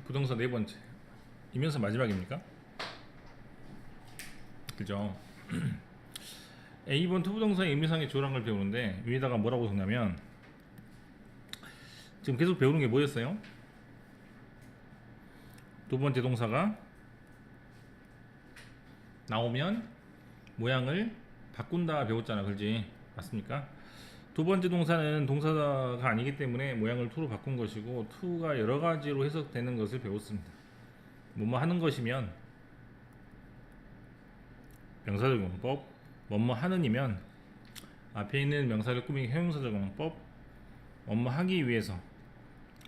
부동사 네 번째. 이면서 마지막입니까? 그죠? A번 투부동사의 의미상의 주어란 걸 배우는데 위에다가 뭐라고 적냐면 지금 계속 배우는 게 뭐였어요? 두 번째 동사가 나오면 모양을 바꾼다 배웠잖아, 그렇지? 맞습니까? 두 번째 동사는 동사가 아니기 때문에 모양을 to로 바꾼 것이고 to가 여러 가지로 해석되는 것을 배웠습니다. 뭐뭐 하는 것이면 명사적 용법, 뭐뭐 하는이면 앞에 있는 명사를 꾸미기 형용사적 용법, 뭐뭐 하기 위해서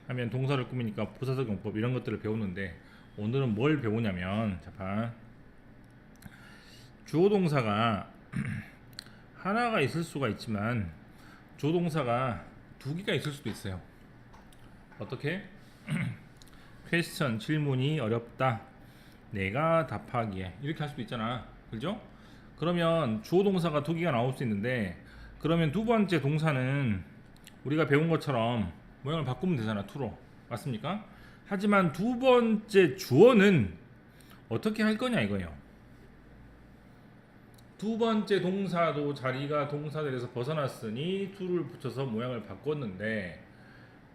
하면 동사를 꾸미니까 부사적 용법 이런 것들을 배웠는데 오늘은 뭘 배우냐면 자 봐. 주어 동사가 하나가 있을 수가 있지만 주어 동사가 두 개가 있을 수도 있어요. 어떻게? 퀘스천 질문이 어렵다. 내가 답하기에 이렇게 할 수도 있잖아. 그죠? 그러면 주어 동사가 두 개가 나올 수 있는데 그러면 두 번째 동사는 우리가 배운 것처럼 모양을 바꾸면 되잖아. to로. 맞습니까? 하지만 두 번째 주어는 어떻게 할 거냐 이거예요. 두 번째 동사도 자리가 동사들에서 벗어났으니 to를 붙여서 모양을 바꿨는데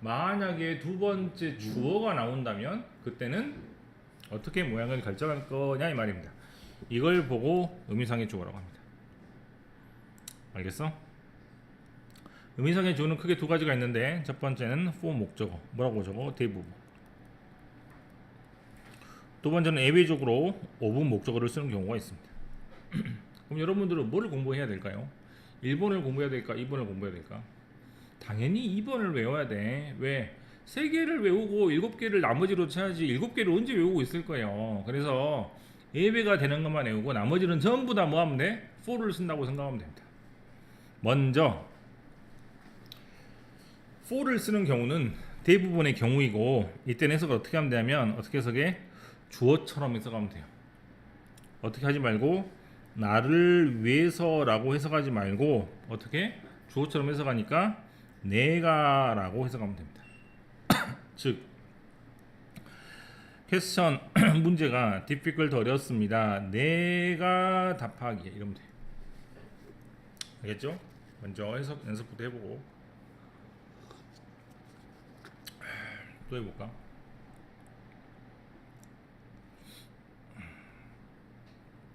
만약에 두 번째 주어가 나온다면 그때는 어떻게 모양을 결정할 거냐 이 말입니다. 이걸 보고 의미상의 주어라고 합니다. 알겠어? 의미상의 주어는 크게 두 가지가 있는데 첫 번째는 for 목적어 뭐라고 적어? 대부분. 두 번째는 예외적으로 of 목적어를 쓰는 경우가 있습니다. 그럼 여러분들은 뭐를 공부해야 될까요? 1번을 공부해야 될까? 2번을 공부해야 될까? 당연히 2번을 외워야 돼. 왜? 3개를 외우고 7개를 나머지로 쳐야지 7개를 언제 외우고 있을 거예요. 그래서 예외가 되는 것만 외우고 나머지는 전부 다 뭐 하면 돼? for를 쓴다고 생각하면 됩니다. 먼저 for를 쓰는 경우는 대부분의 경우이고 이때는 해석을 어떻게 하면 되냐면 어떻게 해석해? 주어처럼 해석하면 돼요. 어떻게 하지 말고 나를 위해서라고 해석하지 말고 어떻게? 주어처럼 해석하니까 내가 라고 해석하면 됩니다. 즉 퀘스천 문제가 difficult 어렵습니다. 내가 답하기에 이러면 돼. 알겠죠? 먼저 해석 연습부터 해보고 또 해볼까?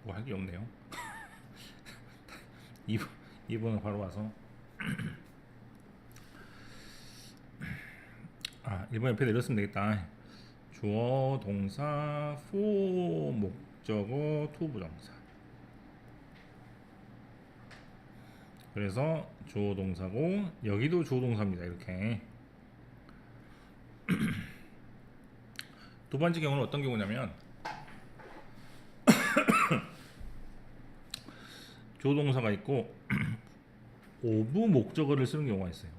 뭐 할 게 없네요. 2번은 바로 와서 1번 옆에 내렸으면 되겠다. 주어, 동사, for, 목적어, to 부정사. 그래서 주어 동사고 여기도 주어 동사입니다. 이렇게. 두 번째 경우는 어떤 경우냐면 주어 동사가 있고 of 목적어를 쓰는 경우가 있어요.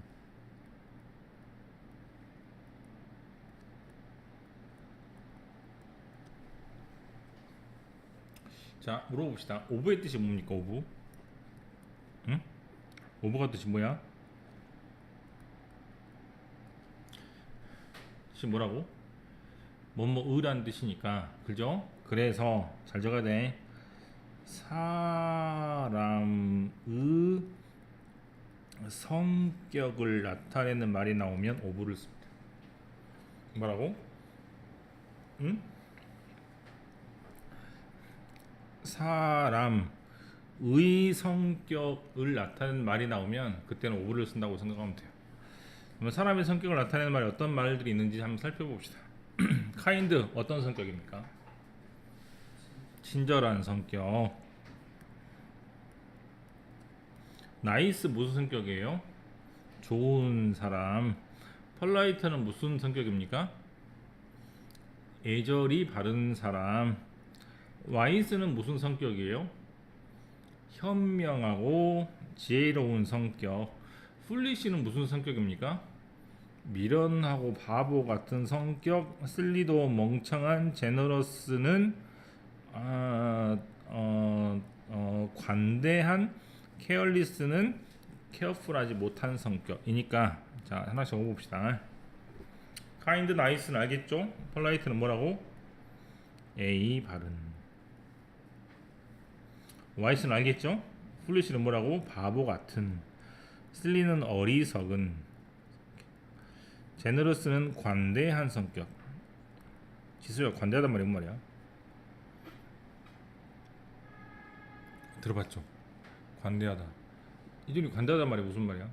자, 물어봅시다. of의 뜻이 뭡니까? of? 응? of가 뜻이 뭐야? 뜻이 뭐라고? 뭐뭐의란 뜻이니까, 그죠? 그래서 잘 적어야 돼. 사람의 성격을 나타내는 말이 나오면 of를 씁니다. 뭐라고? 응? 사람의 성격을 나타내는 말이 나오면 그때는 of를 쓴다고 생각하면 돼요. 그러면 사람의 성격을 나타내는 말이 어떤 말들이 있는지 한번 살펴봅시다. kind 어떤 성격입니까? 친절한 성격. nice 무슨 성격이에요? 좋은 사람. polite는 무슨 성격입니까? 애절이 바른 사람. wise는 무슨 성격이에요? 현명하고 지혜로운 성격. foolish는 무슨 성격입니까? 미련하고 바보 같은 성격. silly도 멍청한. generous는 관대한. careless는 careful하지 못한 성격이니까 자 하나씩 적어봅시다. kind, nice는 알겠죠? polite는 뭐라고? A 바른. wise는 알겠죠? foolish는 뭐라고? 바보 같은. silly는 어리석은. generous는 관대한 성격. 지수야, 관대하단 말이 뭔 말이야? 들어봤죠? 관대하다. 이준이 관대하단 말이 무슨 말이야?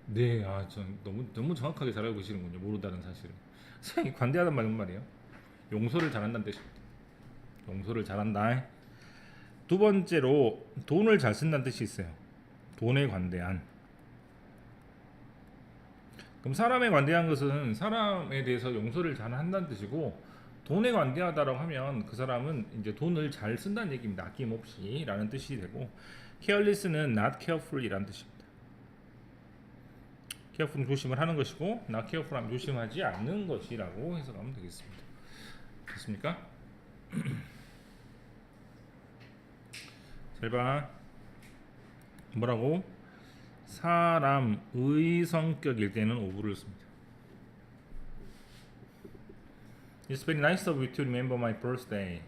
네, 전 너무 정확하게 잘 알고 계시는군요. 모르다는 사실을. 선생님, 관대하단 말이 무슨 말이에요? 용서를 잘한다는 뜻입니다. 용서를 잘한다. 두 번째로 돈을 잘 쓴다는 뜻이 있어요. 돈에 관대한. 그럼 사람에 관대한 것은 사람에 대해서 용서를 잘 한다는 뜻이고, 돈에 관대하다라고 하면 그 사람은 이제 돈을 잘 쓴다는 얘기입니다. 아낌없이라는 뜻이 되고, careless는 not careful이라는 뜻입니다. careful은 조심을 하는 것이고, not careful하면 조심하지 않는 것이라고 해석하면 되겠습니다. 됐습니까? 잘 봐. 뭐라고? 사람의 성격일 때는 오브를 씁니다. It's very nice of you to remember my birthday.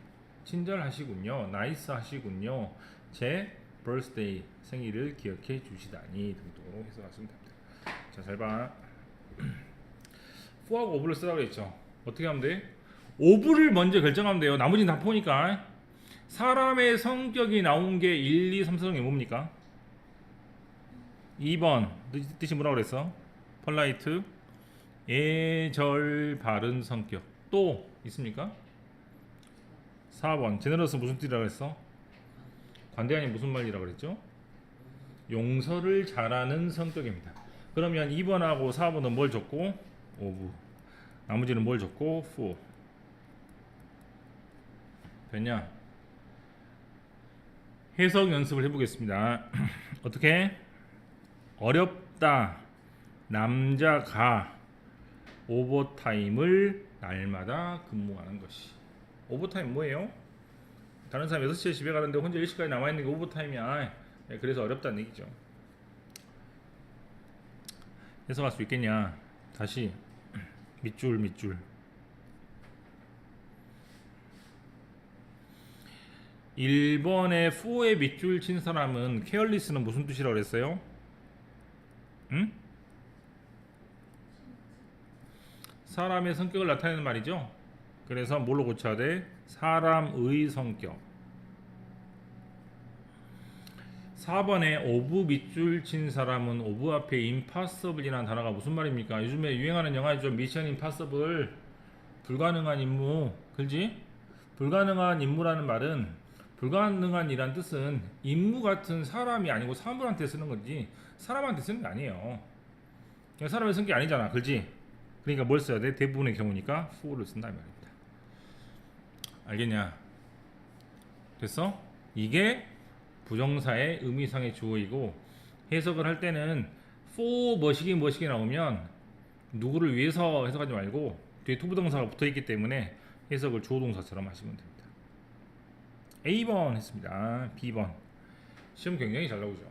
친절하시군요. nice 하시군요. 제 birthday 생일을 기억해 주시다니 등등으로 해석하시면 됩니다. 자, 잘 봐. for하고 over를 쓰라고 했죠. 어떻게 하면 돼? over를 먼저 결정하면 돼요. 나머지는 다 포니까. 사람의 성격이 나온 게 1, 2, 3, 4등이 뭡니까? 2번 뜻이 뭐라고 그랬어? polite, 애절 바른 성격. 또 있습니까? 4번 generous 무슨 뜻이라고 했어? 관대한이 무슨 말이라고 그랬죠? 용서를 잘하는 성격입니다. 그러면 2번하고 4번은 뭘 줬고? of. 나머지는 뭘 줬고? for. 됐냐? 해석 연습을 해보겠습니다. 어떻게? 어렵다. 남자가 오버타임을 날마다 근무하는 것이. 오버타임 뭐예요? 다른 사람 6시에 집에 가는데 혼자 1시까지 남아있는 게 오버타임이야. 그래서 어렵다는 얘기죠. 해석할 수 있겠냐? 다시 밑줄 1번에 for에 밑줄 친 사람은 careless는 무슨 뜻이라고 그랬어요? 응? 사람의 성격을 나타내는 말이죠. 그래서 뭘로 고쳐야 돼? 사람의 성격. 4번에 of 밑줄 친 사람은 of 앞에 impossible이라는 단어가 무슨 말입니까? 요즘에 유행하는 영화죠. 미션 임파서블. 불가능한 임무. 그렇지? 불가능한 임무라는 말은 불가능한 이란 뜻은 임무 같은 사람이 아니고 사물한테 쓰는 거지 사람한테 쓰는 게 아니에요. 사람의 성격이 아니잖아. 그렇지? 그러니까 뭘 써야 돼? 대부분의 경우니까 for를 쓴다 이 말입니다. 알겠냐? 됐어? 이게 부정사의 의미상의 주어이고 해석을 할 때는 for 뭐시기 나오면 누구를 위해서 해석하지 말고 뒤에 투부정사가 붙어있기 때문에 해석을 주어동사처럼 하시면 됩니다. A번 했습니다. B번 시험 굉장히 잘 나오죠.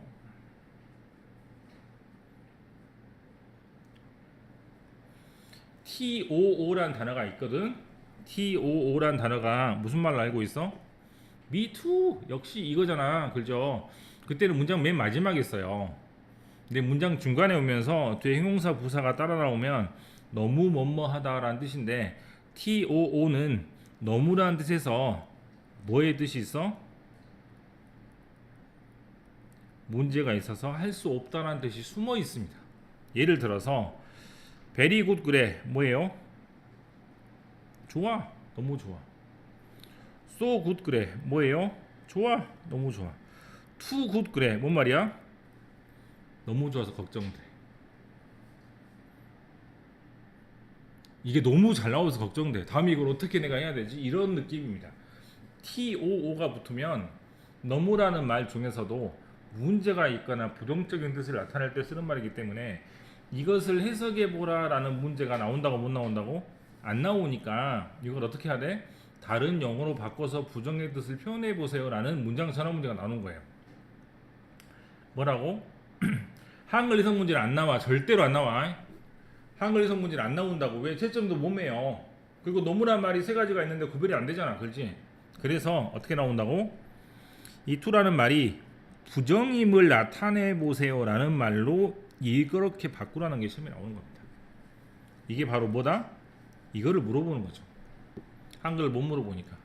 TOO라는 단어가 있거든. TOO라는 단어가 무슨 말을 알고 있어? Me too. 역시 이거잖아. 그죠? 그때는 문장 맨 마지막에 있어요. 근데 문장 중간에 오면서 뒤에 형용사 부사가 따라 나오면 너무 뭐뭐하다라는 뜻인데 TOO는 너무라는 뜻에서 뭐의 뜻이 있어? 문제가 있어서 할 수 없다라는 뜻이 숨어 있습니다. 예를 들어서 very good 그래 뭐예요? 좋아. 너무 좋아. so good 그래 뭐예요? 좋아. 너무 좋아. too good 그래 뭔 말이야? 너무 좋아서 걱정돼. 이게 너무 잘 나와서 걱정돼. 다음에 이걸 어떻게 내가 해야 되지? 이런 느낌입니다. TOO가 붙으면 너무라는 말 중에서도 문제가 있거나 부정적인 뜻을 나타낼 때 쓰는 말이기 때문에 이것을 해석해보라 라는 문제가 나온다고 못 나온다고? 안 나오니까 이걸 어떻게 해야 돼? 다른 영어로 바꿔서 부정의 뜻을 표현해보세요 라는 문장 전환 문제가 나오는 거예요. 뭐라고? 한글 해석 문제는 안 나와. 절대로 안 나와. 한글 해석 문제는 안 나온다고. 왜? 채점도 못 매요. 그리고 노무란 말이 세 가지가 있는데 구별이 안 되잖아. 그렇지? 그래서 어떻게 나온다고? 이 to라는 말이 부정임을 나타내 보세요라는 말로 이렇게 바꾸라는 게 시험에 나오는 겁니다. 이게 바로 뭐다? 이거를 물어보는 거죠. 한글을 못 물어보니까.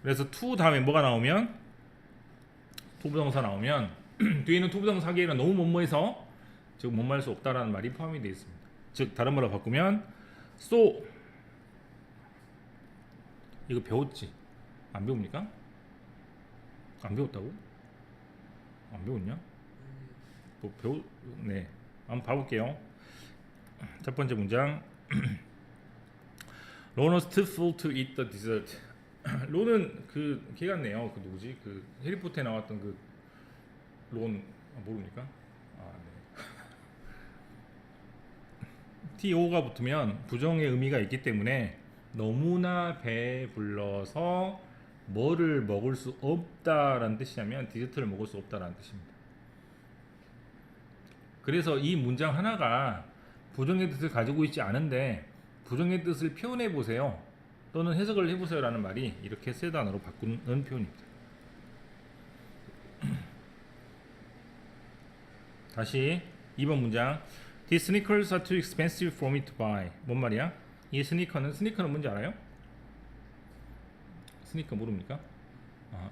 그래서 to 다음에 뭐가 나오면 투부정사 나오면 뒤에는 투부정사 하기에는 너무 뭐뭐해서 즉 뭐뭐 할 수 없다라는 말이 포함이 되어 있습니다. 즉 다른 말로 바꾸면 so 이거 배웠지? 안 배웁니까? 안 배웠다고? 안 배웠냐? 뭐 네. 한번 봐볼게요. 첫 번째 문장. Ron was too full to eat the dessert. 론은 걔 같네요. 그 누구지? 그 해리포터에 나왔던 그 론 모릅니까? 네. TO가 붙으면 부정의 의미가 있기 때문에 너무나 배불러서 뭐를 먹을 수 없다라는 뜻이냐면 디저트를 먹을 수 없다라는 뜻입니다. 그래서 이 문장 하나가 부정의 뜻을 가지고 있지 않은데 부정의 뜻을 표현해 보세요 또는 해석을 해보세요 라는 말이 이렇게 세 단어로 바꾸는 표현입니다. 다시 2번 문장. These sneakers are too expensive for me to buy. 뭔 말이야? 이 스니커는 뭔지 알아요? 스니커 모릅니까?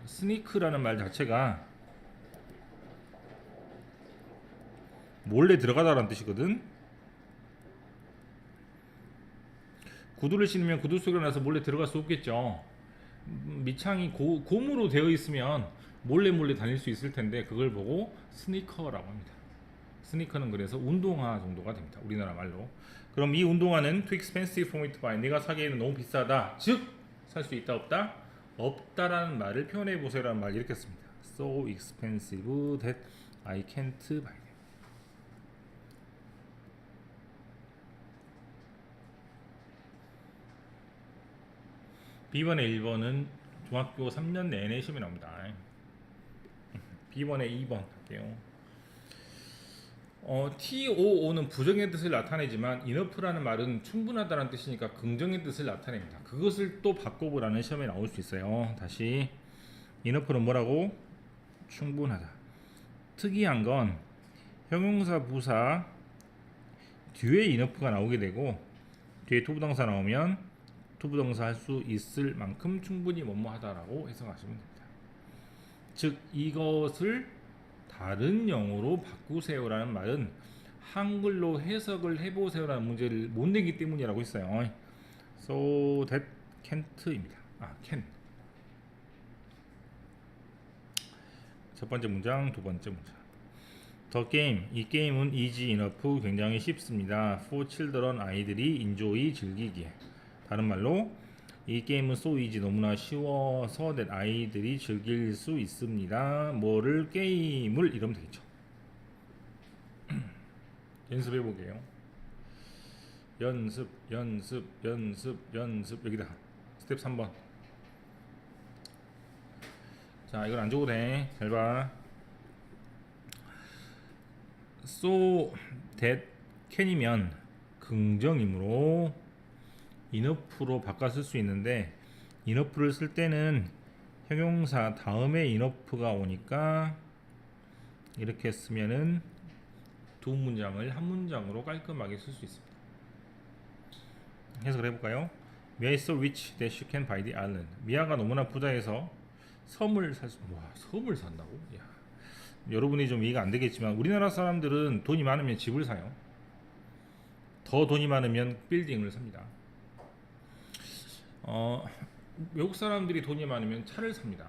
스니크라는 말 자체가 몰래 들어가다라는 뜻이거든. 구두를 신으면 구두 소리가 나서 몰래 들어갈 수 없겠죠. 밑창이 고무로 되어 있으면 몰래 다닐 수 있을 텐데 그걸 보고 스니커라고 합니다. 스니커는 그래서 운동화 정도가 됩니다. 우리나라 말로. 그럼 이 운동화는 too expensive for me to buy. 내가 사기에는 너무 비싸다. 즉 살 수 있다 없다? 없다라는 말을 표현해 보세요라는 말 이렇게 씁니다. So expensive that I can't buy them. B번에 1번은 중학교 3년 내내 시험이 나옵니다. B번에 2번 할게요. TOO는 부정의 뜻을 나타내지만 enough라는 말은 충분하다는 뜻이니까 긍정의 뜻을 나타냅니다. 그것을 또 바꿔보라는 시험에 나올 수 있어요. 다시 enough는 뭐라고? 충분하다. 특이한 건 형용사 부사 뒤에 enough가 나오게 되고 뒤에 투부정사 나오면 투부정사 할 수 있을 만큼 충분히 뭐뭐하다라고 해석하시면 됩니다. 즉 이것을 다른 영어로 바꾸세요라는 말은 한글로 해석을 해보세요라는 문제를 못 내기 때문이라고 했어요. So that can't입니다. can. 첫 번째 문장, 두 번째 문장. The game, 이 게임은 easy enough, 굉장히 쉽습니다. For children, 아이들이 enjoy, 즐기기에. 다른 말로 이 게임은 so easy, 너무나 쉬워서 that 아이들이 즐길 수 있습니다. 뭐를? 게임을 이러면 되겠죠. 연습해 보게요. 연습 여기다 스텝 3번. 자, 이건 안 줘도 돼. 잘 봐. So that can이면 긍정이므로 enough로 바꿔 쓸 수 있는데 enough를 쓸 때는 형용사 다음에 enough가 오니까 이렇게 쓰면은 두 문장을 한 문장으로 깔끔하게 쓸 수 있습니다. 해석을 해볼까요? Mia is so rich that she can buy the island. 미아가 너무나 부자해서 섬을 섬을 산다고? 야. 여러분이 좀 이해가 안 되겠지만 우리나라 사람들은 돈이 많으면 집을 사요. 더 돈이 많으면 빌딩을 삽니다. 외국 사람들이 돈이 많으면 차를 삽니다.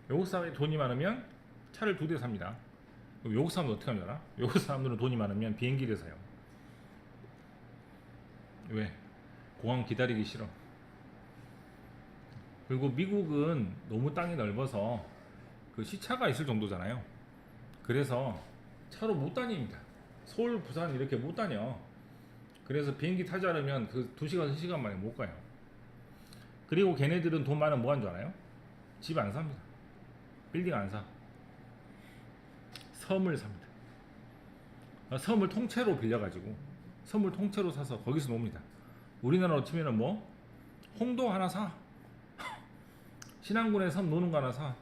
외국 사람이 돈이 많으면 차를 2대 삽니다. 외국 사람들 어떻게 하는 줄 알아? 외국 사람들은 돈이 많으면 비행기를 사요. 왜? 공항 기다리기 싫어. 그리고 미국은 너무 땅이 넓어서 그 시차가 있을 정도잖아요. 그래서 차로 못 다닙니다. 서울, 부산 이렇게 못 다녀. 그래서 비행기 타지 않으면 그 2시간, 3시간 만에 못 가요. 그리고 걔네들은 돈 많으면 뭐 하는 줄 알아요? 집 안 삽니다. 빌딩 안 사. 섬을 삽니다. 섬을 통째로 빌려가지고 섬을 통째로 사서 거기서 놉니다. 우리나라로 치면은 뭐 홍도 하나 사, 신안군에 섬 노는 거 하나 사.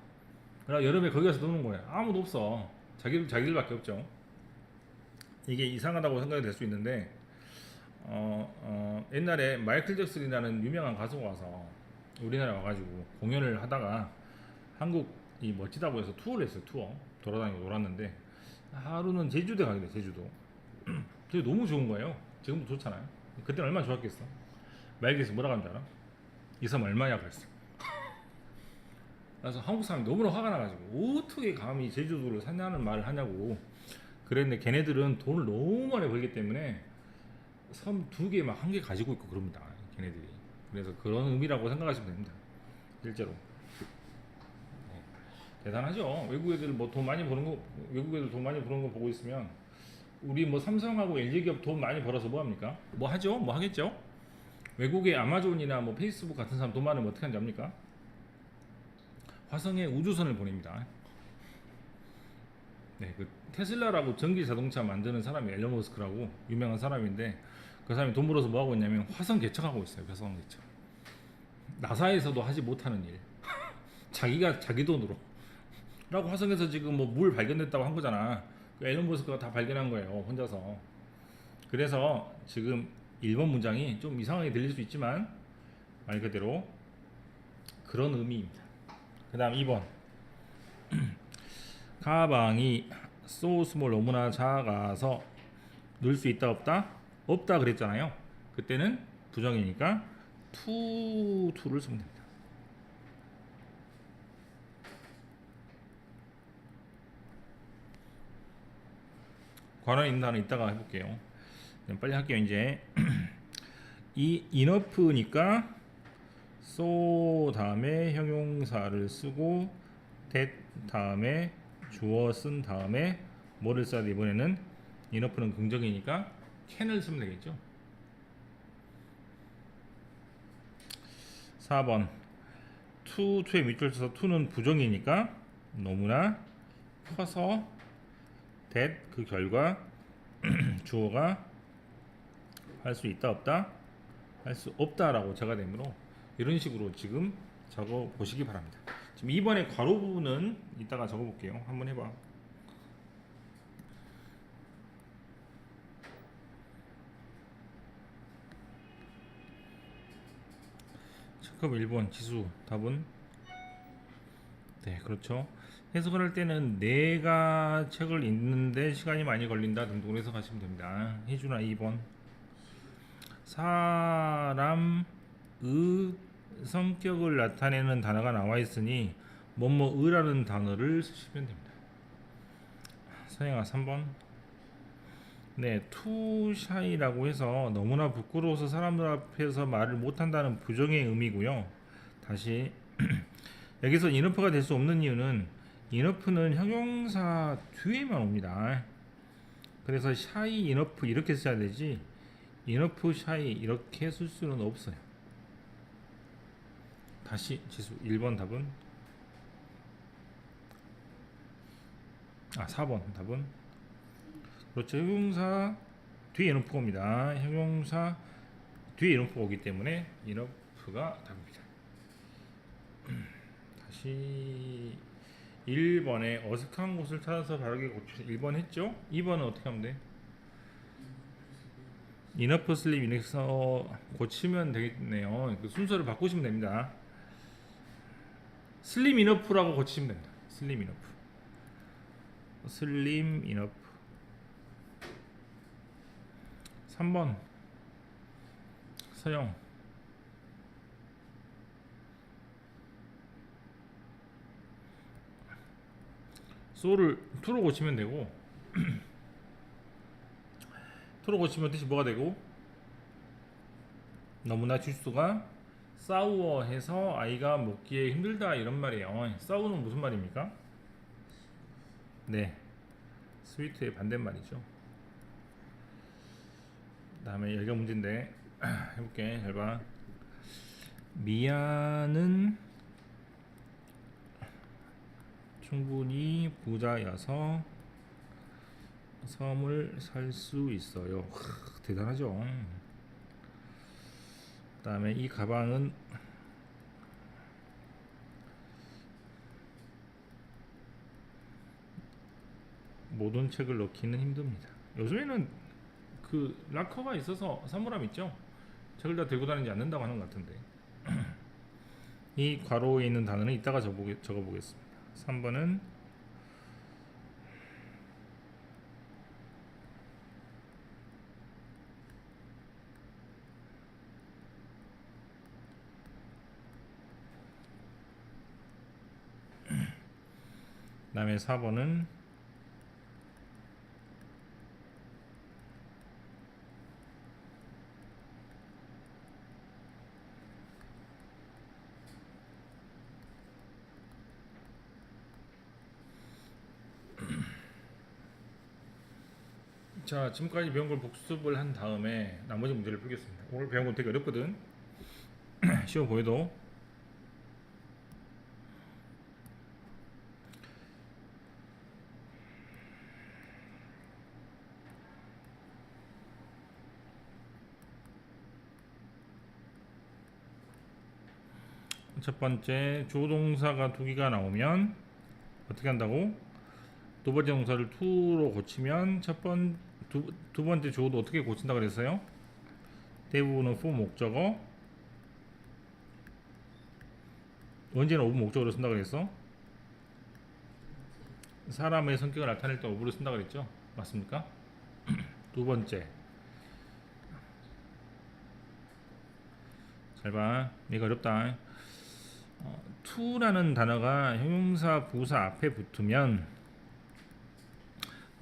그러나 여름에 거기 가서 노는 거예요. 아무도 없어. 자기들밖에 없죠. 이게 이상하다고 생각이 될 수 있는데 옛날에 마이클 잭슨이라는 유명한 가수가 와서 우리나라에 와가지고 공연을 하다가 한국이 멋지다고 해서 투어를 했어요. 투어 돌아다니고 놀았는데 하루는 제주도에 가게 돼. 제주도. 제주 너무 좋은 거예요. 지금도 좋잖아요. 그때 얼마나 좋았겠어. 말기에서 뭐라고 한 줄 알아? 이 섬 얼마냐 그랬어. 그래서 한국 사람이 너무나 화가 나가지고 어떻게 감히 제주도를 사냐는 말을 하냐고 그랬는데, 걔네들은 돈을 너무 많이 벌기 때문에 섬 2개 막 1개 가지고 있고 그럽니다, 걔네들이. 그래서 그런 의미라고 생각하시면 됩니다, 실제로. 네. 대단하죠. 외국 애들 뭐 돈 많이 버는 거, 외국 애들 돈 많이 버는 거 보고 있으면 우리 뭐 삼성하고 LG 기업 돈 많이 벌어서 뭐 합니까? 뭐 하죠? 뭐 하겠죠? 외국의 아마존이나 뭐 페이스북 같은 사람 돈 많으면 어떻게 하는지 압니까? 화성에 우주선을 보냅니다. 네, 그 테슬라라고 전기 자동차 만드는 사람이 앨런 머스크라고 유명한 사람인데, 그 사람이 돈 벌어서 뭐 하고 있냐면 화성 개척하고 있어요. 화성 개척. 나사에서도 하지 못하는 일. 자기가 자기 돈으로. 라고 화성에서 지금 뭐 물 발견됐다고 한 거잖아. 그 앨런 머스크가 다 발견한 거예요, 혼자서. 그래서 지금 1번 문장이 좀 이상하게 들릴 수 있지만 말 그대로 그런 의미입니다. 그 다음 2번. 가방이 so small, 너무나 작아서 넣을 수 있다 없다? 없다 그랬잖아요. 그때는 부정이니까 to를 쓰면 됩니다. 관할 인단은 이따가 해볼게요. 빨리 할게요. 이제 이 enough니까 so 다음에 형용사를 쓰고 that 다음에 주어 쓴 다음에 뭐를 써야 돼? 이번에는 enough는 긍정이니까 can을 쓰면 되겠죠. 4번 to의 밑줄 쳐서 to는 부정이니까 너무나 커서 that 그 결과 주어가 할 수 있다 없다? 할 수 없다라고 제가 되므로 이런 식으로 지금 적어 보시기 바랍니다. 지금 2번의 괄호 부분은 이따가 적어 볼게요. 한번 해봐. 체크업 1번 지수 답은 네, 그렇죠. 해석을 할 때는 내가 책을 읽는데 시간이 많이 걸린다 등등으로 해석하시면 됩니다. 해주나 2번 사람의 성격을 나타내는 단어가 나와 있으니 뭐뭐의라는 단어를 쓰시면 됩니다. 서영아 3번 네, 투샤이라고 해서 너무나 부끄러워서 사람들 앞에서 말을 못한다는 부정의 의미고요. 다시 여기서 인어프가 될 수 없는 이유는 인어프는 형용사 뒤에만 옵니다. 그래서 샤이 인어프 이렇게 써야 되지 인어프 샤이 이렇게 쓸 수는 없어요. 다시 지수 1번 답은 4번 답은 그렇죠. 형용사 뒤에 인어프가 옵니다. 형용사 뒤에 인어프가 오기 때문에 인어프가 답입니다. 다시 1번에 어색한 곳을 찾아서 바르게 고쳐 1번 했죠? 2번은 어떻게 하면 돼? 이너프 슬립 인엑서 고치면 되겠네요. 그 순서를 바꾸시면 됩니다. 슬림 이너프라고 고치시면 됩니다. 슬림 이너프. 슬림 이너프. 3번 서영 소를 투로 고치면 되고 투로 고치면 뜻이 뭐가 되고 너무나 지수가 싸우어 해서 아이가 먹기에 힘들다 이런 말이에요. 싸우는 무슨 말입니까? 네, 스위트의 반대말이죠. 다음에 여기가 문제인데 해볼게. 잘 봐. 미아는 충분히 부자여서 섬을 살 수 있어요. 대단하죠. 그다음에 이 가방은 모든 책을 넣기는 힘듭니다. 요즘에는 그 락커가 있어서 사물함 있죠. 책을 다 들고 다니지 않는다고 하는 것 같은데. 이 괄호에 있는 단어는 이따가 적어보겠습니다. 3번은 그다음에 4번은 자, 지금까지 배운 걸 복습을 한 다음에 나머지 문제를 풀겠습니다. 오늘 배운 건 되게 어렵거든. 쉬워 보여도. 첫 번째, 조동사가 두 개가 나오면 어떻게 한다고? 두 번째 동사를 to로 고치면 두 번째 조도 어떻게 고친다 그랬어요? 대부분은 for 목적어, 언제는 of 목적어로 쓴다 그랬어? 사람의 성격을 나타낼 때 of를 쓴다 그랬죠? 맞습니까? 두 번째, 잘 봐. 이거 어렵다. to라는 단어가 형용사 부사 앞에 붙으면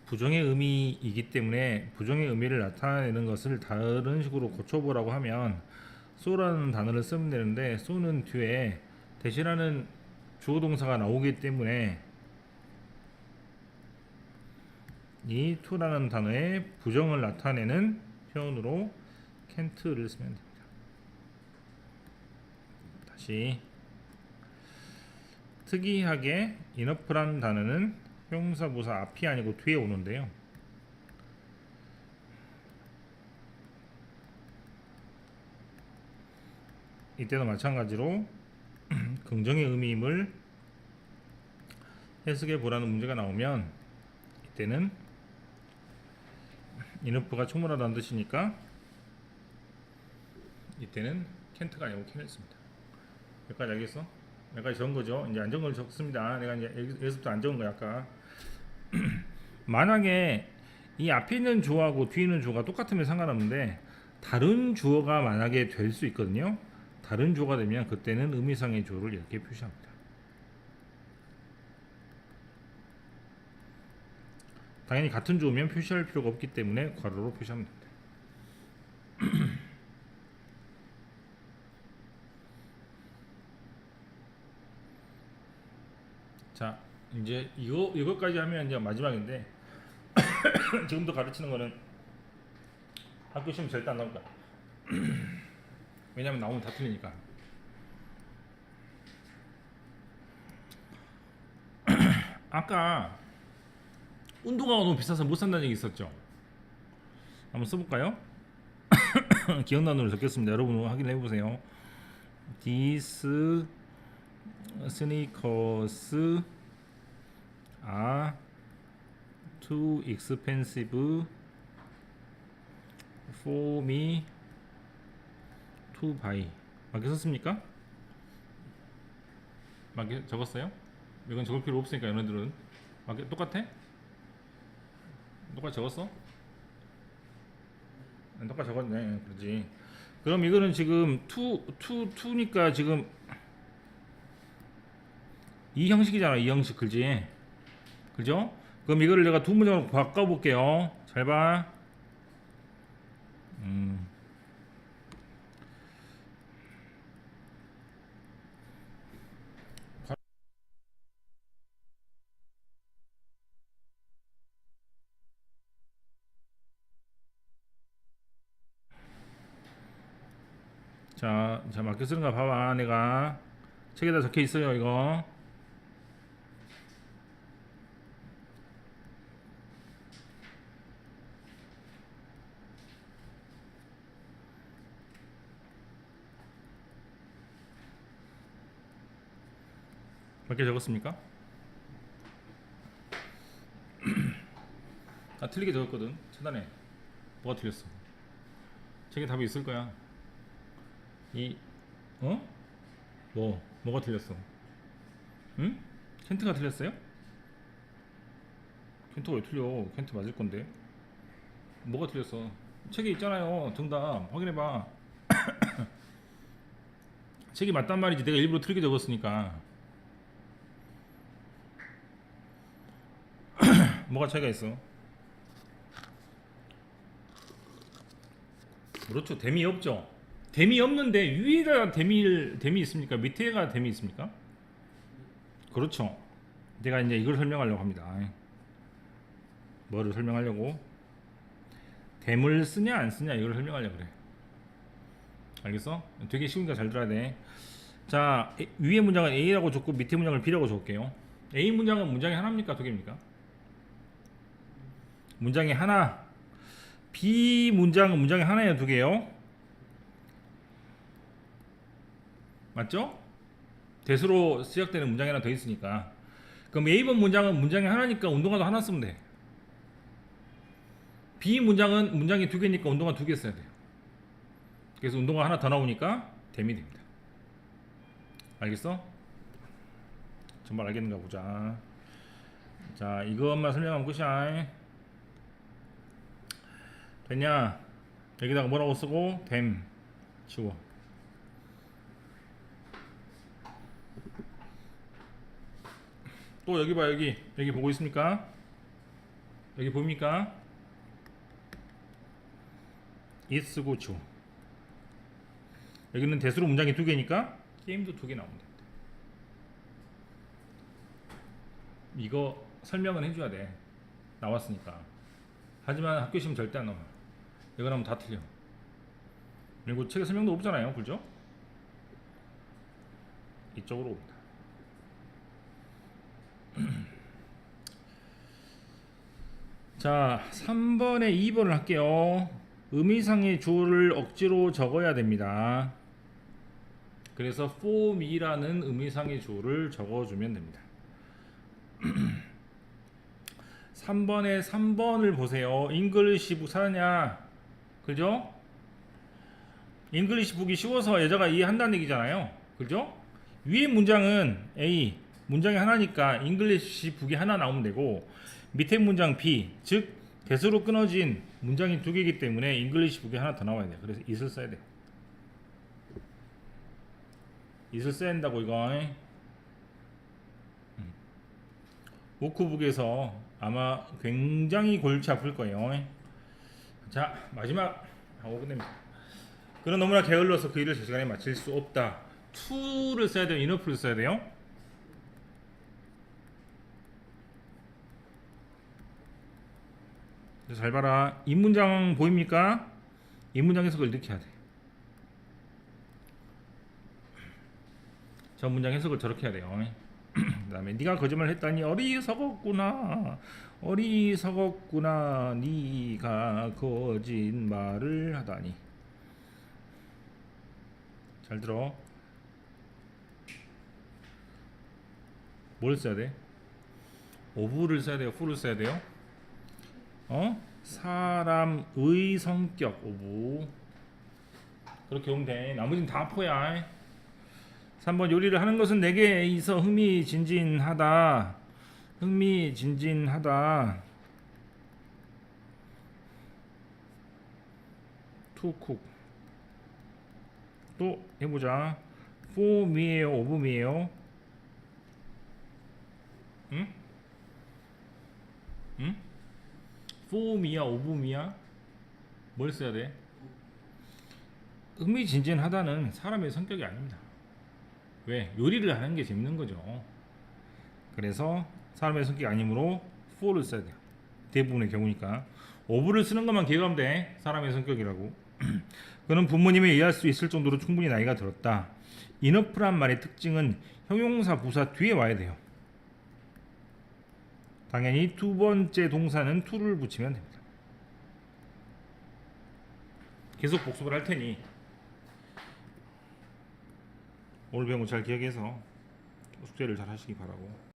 부정의 의미이기 때문에 부정의 의미를 나타내는 것을 다른 식으로 고쳐보라고 하면 so라는 단어를 쓰면 되는데 so는 뒤에 대신하는 주어 동사가 나오기 때문에 이 to라는 단어의 부정을 나타내는 표현으로 can't를 쓰면 됩니다. 다시 특이하게 enough라는 단어는 형용사 부사 앞이 아니고 뒤에 오는데요. 이때도 마찬가지로 긍정의 의미임을 해석해 보라는 문제가 나오면 이때는 enough가 충분하다는 뜻이니까 이때는 can't가 아니고 can을 씁니다. 여기까지 알겠어? 여기까지 적은 거죠. 이제 안 적은 걸 적습니다. 내가 이제 여기서부터 안 적은 거야 아까. 만약에 이 앞에 있는 주어하고 뒤에 있는 주어가 똑같으면 상관없는데 다른 주어가 만약에 될 수 있거든요. 다른 주어가 되면 그때는 의미상의 주어를 이렇게 표시합니다. 당연히 같은 주어면 표시할 필요가 없기 때문에 괄호로 표시하면 됩니다. 자, 이제 이거까지 하면 이제 마지막인데 지금도 가르치는 거는 학교 시험 절대 안 나올 거야. 왜냐면 나오면 다 틀리니까. 아까 운동화가 너무 비싸서 못 산다는 얘기 있었죠. 한번 써볼까요? 기억나는 걸 적겠습니다. 여러분 확인해 보세요. These sneakers are too expensive for me to buy. 맞게 썼습니까? 맞게 적었어요? 이건 적을 필요 없으니까 얘네들은 맞게 똑같아? 똑같이 적었어? 똑같이 적었네. 그렇지. 그럼 이거는 지금 to니까 지금 이 형식이잖아. 이 형식. 그지? 그죠? 그럼 이거를 내가 두 문장으로 바꿔볼게요. 잘 봐. 자, 맞게 쓰는가 봐봐. 내가 책에다 적혀 있어요. 이거. 몇 개 적었습니까? 아 틀리게 적었거든. 차단해. 뭐가 틀렸어? 책에 답이 있을 거야. 이 어? 뭐가 틀렸어? 응? 켄트가 틀렸어요? 켄트가 왜 틀려? 켄트 맞을 건데. 뭐가 틀렸어? 책에 있잖아요. 정답 확인해봐. 책이 맞단 말이지. 내가 일부러 틀리게 적었으니까. 뭐가 차이가 있어? 그렇죠. 댐이 없죠. 댐이 없는데 위에가 댐이 있습니까? 밑에가 댐이 있습니까? 그렇죠. 내가 이제 이걸 설명하려고 합니다. 뭐를 설명하려고? 댐을 쓰냐 안 쓰냐 이걸 설명하려고 그래. 알겠어? 되게 쉬우니까 잘 들어야 돼. 자, 위에 문장은 A라고 적고 밑에 문장을 B라고 적을게요. A 문장은 문장이 하나입니까? 두 개입니까? 문장이 하나. B 문장은 문장이 하나예요? 두 개요? 맞죠? 대수로 시작되는 문장이 하나 더 있으니까. 그럼 A번 문장은 문장이 하나니까 운동화도 하나 쓰면 돼. B 문장은 문장이 두 개니까 운동화 두 개 써야 돼요. 그래서 운동화 하나 더 나오니까 댐이 됩니다. 알겠어? 정말 알겠는가 보자. 자, 이것만 설명하면 끝이야. 됐냐? 여기다가 뭐라고 쓰고 댐 치워. 또 여기 봐. 여기 보고 있습니까? 여기 보입니까? it 쓰고 치워. 여기는 대수로 문장이 두 개니까 게임도 두 개 나오면 됩니다. 이거 설명은 해줘야 돼. 나왔으니까. 하지만 학교 시험 절대 안 나와. 이거 나오면 다 틀려. 그리고 책에 설명도 없잖아요. 그죠? 이쪽으로 옵니다. 자, 3번에 2번을 할게요. 의미상의 주어를 억지로 적어야 됩니다. 그래서 for me라는 의미상의 주어를 적어주면 됩니다. 3번에 3번을 보세요. 잉글리시 북 사느냐? 그죠? 잉글리시 북이 쉬워서 여자가 이해한다는 얘기잖아요. 그죠? 위에 문장은 A, 문장이 하나니까 잉글리시 북이 하나 나오면 되고, 밑에 문장 B, 즉 대수로 끊어진 문장이 두 개이기 때문에 잉글리시 북이 하나 더 나와야 돼요. 그래서 it을 써야 돼요. it을 써야 된다고 이거. 워크북에서 아마 굉장히 골치 아플 거예요. 자, 마지막 하고 끝냅니다. 그런 너무나 게을러서 그 일을 제 시간에 마칠 수 없다. to를 써야 돼요? enough를 써야 돼요? 잘 봐라. 이 문장 보입니까? 이 문장 해석을 이렇게 해야 돼. 저 문장 해석을 저렇게 해야 돼요. 그 다음에 네가 거짓말을 했다니 어리석었구나. 어리석었구나. 네가 거짓말을 하다니. 잘 들어. 뭘 써야 돼? of를 써야 돼요? for를 써야 돼요? 사람의 성격 of. 그렇게 오면 돼. 나머지는 다 포야. 3번 요리를 하는 것은 내게 있어 흥미진진하다. 흥미진진하다. to cook. 또 해보자. for me예요? of me예요? 응? 응? for me야? of me야? 뭘 써야 돼? 흥미진진하다는 사람의 성격이 아닙니다. 왜? 요리를 하는 게 재밌는 거죠. 그래서 사람의 성격이 아니므로 for를 써야 돼요. 대부분의 경우니까. of를 쓰는 것만 기억하면 돼. 사람의 성격이라고. 그는 부모님에 의할 수 있을 정도로 충분히 나이가 들었다. enough란 말의 특징은 형용사 부사 뒤에 와야 돼요. 당연히 두 번째 동사는 to를 붙이면 됩니다. 계속 복습을 할 테니 오늘 배운 거 잘 기억해서 숙제를 잘 하시기 바라고.